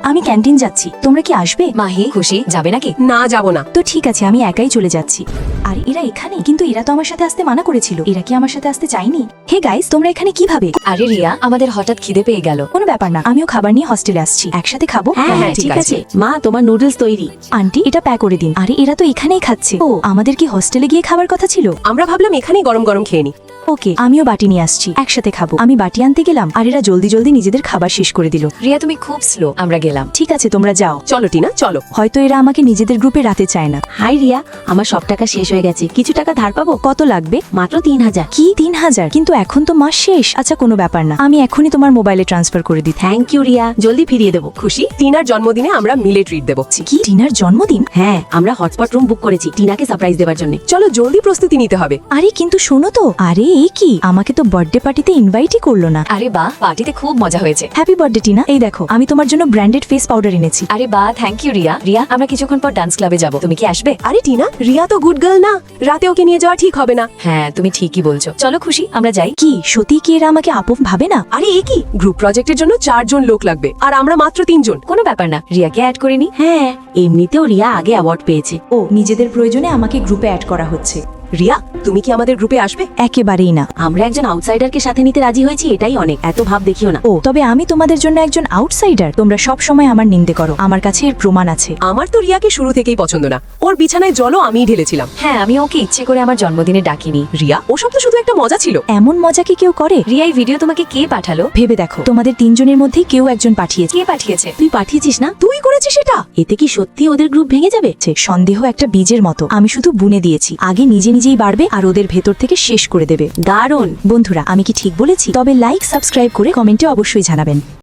আমি ক্যান্টিন যাচ্ছি, তোমরা কি আসবে? মাহি, খুশি যাবে নাকি? না, যাব না। তো ঠিক আছে, আমি একাই চলে যাচ্ছি। আর এরা এখানে? কিন্তু এরা তো আমার সাথে আসতে মানা করেছিল। এরা কি আমার সাথে আসতে চাইনি? হে গাইস, তোমরা এখানে কিভাবে? আরে রিয়া, আমাদের হঠাৎ খিদে পেয়ে গেল। কোনো ব্যাপার না, আমিও খাবার নিয়ে হস্টেলে আসছি, একসাথে খাবো। হ্যাঁ, ঠিক আছে। মা, তোমার নুডলস তৈরি। আন্টি, এটা প্যাক করে দিন। আরে এরা তো এখানেই খাচ্ছে। ও, আমাদের কি হস্টেলে গিয়ে খাবার কথা ছিল? আমরা ভাবলাম এখানেই গরম গরম খেয়ে নি। ওকে, আমিও বাটি নিয়ে আসছি, একসাথে খাবো। আমি বাটি আনতে গেলাম আর এরা জলদি জলদি নিজেদের খাবার শেষ করে দিল। রিয়া, তুমি খুব স্লো। আমরা গেলাম। ঠিক আছে, তোমরা যাও। চলো টিনা, চলো। হয়তো এরা আমাকে নিজেদের গ্রুপে রাতে চায় না। হাই রিয়া, আমার সব টাকা শেষ হয়ে গেছে, কিছু টাকা ধার পাবো? কত লাগবে? মাত্র 3000। কি 3000? কিন্তু এখন তো মাস শেষ। আচ্ছা, কোনো ব্যাপার না, আমি এখনই তোমার মোবাইলে ট্রান্সফার করে দিই। থ্যাংক ইউ রিয়া, জলদি ফিরিয়ে দেবো। খুশি, টিনার জন্মদিনে আমরা মিলে ট্রিট দেবো। কি, টিনার জন্মদিন? হ্যাঁ, আমরা হটস্পট রুম বুক করেছি টিনাকে সারপ্রাইজ দেওয়ার জন্য। চলো জলদি প্রস্তুতি নিতে হবে। আরে কিন্তু শোনো তো, আরে এই কি, আমাকে তো বার্থডে পার্টিতে ইনভাইটই করলো না। আরে বাহ, পার্টিতে খুব মজা হয়েছে। হ্যাপি বার্থডে টিনা, এই দেখো আমি তোমার জন্য ব্র্যান্ডেড ফেস পাউডার এনেছি। আরে বাহ, থ্যাংক ইউ রিয়া। রিয়া, আমরা কিছুক্ষণ পর ডান্স ক্লাবে যাব, তুমি কি আসবে? আরে টিনা, রিয়া তো গুড গার্ল না, রাতে ওকে নিয়ে যাওয়া ঠিক হবে না। হ্যাঁ, তুমি ঠিকই বলছো। চলো খুশি, আমরা যাই। কি সত্যি কি এরা আমাকে আপন ভাবে না? আরে এ কি, গ্রুপ প্রজেক্টের জন্য 4 জন লোক লাগবে আর আমরা মাত্র 3 জন। কোনো ব্যাপার না, রিয়াকে অ্যাড করিনি। হ্যাঁ, এমনিতেও রিয়া আগে অ্যাওয়ার্ড পেয়েছে। ও, নিজেদের প্রয়োজনে আমাকে গ্রুপে অ্যাড করা হচ্ছে। রিয়া, তুমি কি আমাদের গ্রুপে আসবে? একেবারেই না। আমরা একজন আউটসাইডারকে সাথে নিতে রাজি হয়েছি, এটাই অনেক, এত ভাব দেখিও না। ও, তবে আমি তোমাদের জন্য একজন আউটসাইডার? তোমরা সব সময় আমার নিন্দে করো, আমার কাছে এর প্রমাণ আছে। আমার তো রিয়াকে শুরু থেকেই পছন্দ না, ওর বিছানায় জলও আমিই ঢেলেছিলাম। হ্যাঁ, আমি ওকে ইচ্ছে করে আমার জন্মদিনে ডাকিনি। রিয়া, ওসব তো শুধু একটা মজা ছিল। এমন মজা কি কেউ করে? রিয়া, এই ভিডিও তোমাকে কে পাঠালো? ভেবে দেখো, তোমাদের 3 জনের মধ্যে কেউ একজন পাঠিয়েছে। কে পাঠিয়েছে? তুই পাঠিয়েছিস না? তুই করেছিস সেটা? এতে কি সত্যি ওদের গ্রুপ ভেঙে যাবে? সন্দেহ একটা বীজের মতো, আমি শুধু বুনে দিয়েছি, আগে নিজে নিজেই বাড়বে আর ওদের ভেতর থেকে শেষ করে দেবে। দারুণ। বন্ধুরা, আমি কি ঠিক বলেছি? তবে লাইক সাবস্ক্রাইব করে কমেন্টে অবশ্যই জানাবেন।